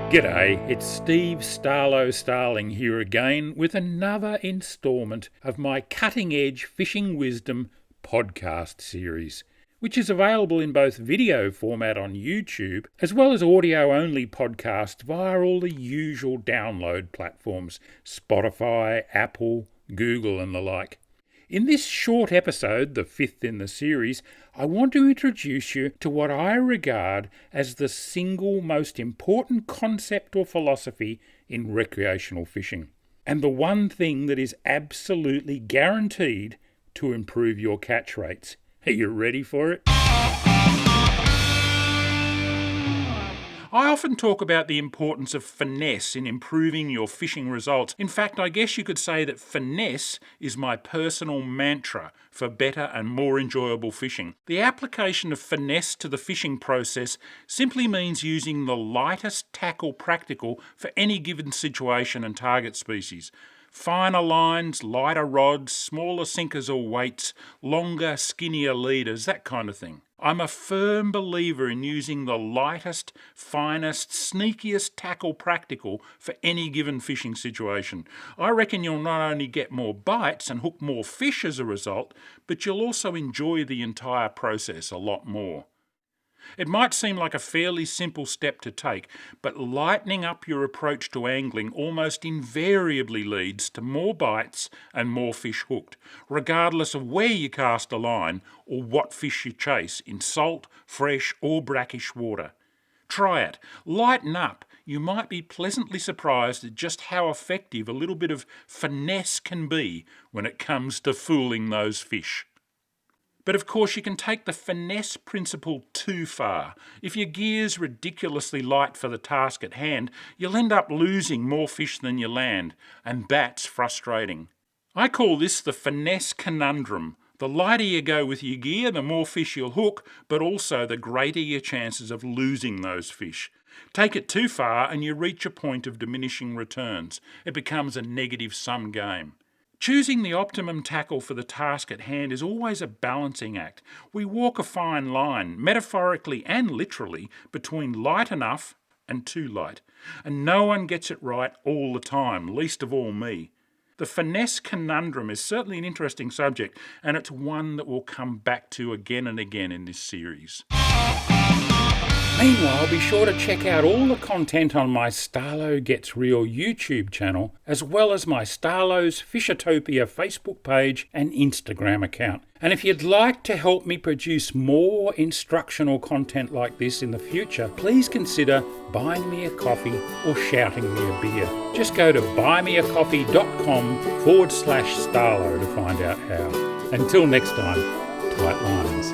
G'day, it's Steve Starlo Starling here again with another instalment of my Cutting Edge Fishing Wisdom podcast series, which is available in both video format on YouTube as well as audio-only podcast via all the usual download platforms, Spotify, Apple, Google and the like. In this short episode, the fifth in the series, I want to introduce you to what I regard as the single most important concept or philosophy in recreational fishing, and the one thing that is absolutely guaranteed to improve your catch rates. Are you ready for it? I often talk about the importance of finesse in improving your fishing results. In fact, I guess you could say that finesse is my personal mantra for better and more enjoyable fishing. The application of finesse to the fishing process simply means using the lightest tackle practical for any given situation and target species. Finer lines, lighter rods, smaller sinkers or weights, longer, skinnier leaders, that kind of thing. I'm a firm believer in using the lightest, finest, sneakiest tackle practical for any given fishing situation. I reckon you'll not only get more bites and hook more fish as a result, but you'll also enjoy the entire process a lot more. It might seem like a fairly simple step to take, but lightening up your approach to angling almost invariably leads to more bites and more fish hooked, regardless of where you cast a line or what fish you chase in salt, fresh or brackish water. Try it. Lighten up. You might be pleasantly surprised at just how effective a little bit of finesse can be when it comes to fooling those fish. But of course you can take the finesse principle too far. If your gear's ridiculously light for the task at hand, you'll end up losing more fish than you land, and that's frustrating. I call this the finesse conundrum. The lighter you go with your gear, the more fish you'll hook, but also the greater your chances of losing those fish. Take it too far and you reach a point of diminishing returns. It becomes a negative-sum game. Choosing the optimum tackle for the task at hand is always a balancing act. We walk a fine line, metaphorically and literally, between light enough and too light. And no one gets it right all the time, least of all me. The finesse conundrum is certainly an interesting subject, and it's one that we'll come back to again and again in this series. Meanwhile, be sure to check out all the content on my Starlo Gets Real YouTube channel, as well as my Starlo's Fishatopia Facebook page and Instagram account. And if you'd like to help me produce more instructional content like this in the future, please consider buying me a coffee or shouting me a beer. Just go to buymeacoffee.com/Starlo to find out how. Until next time, tight lines.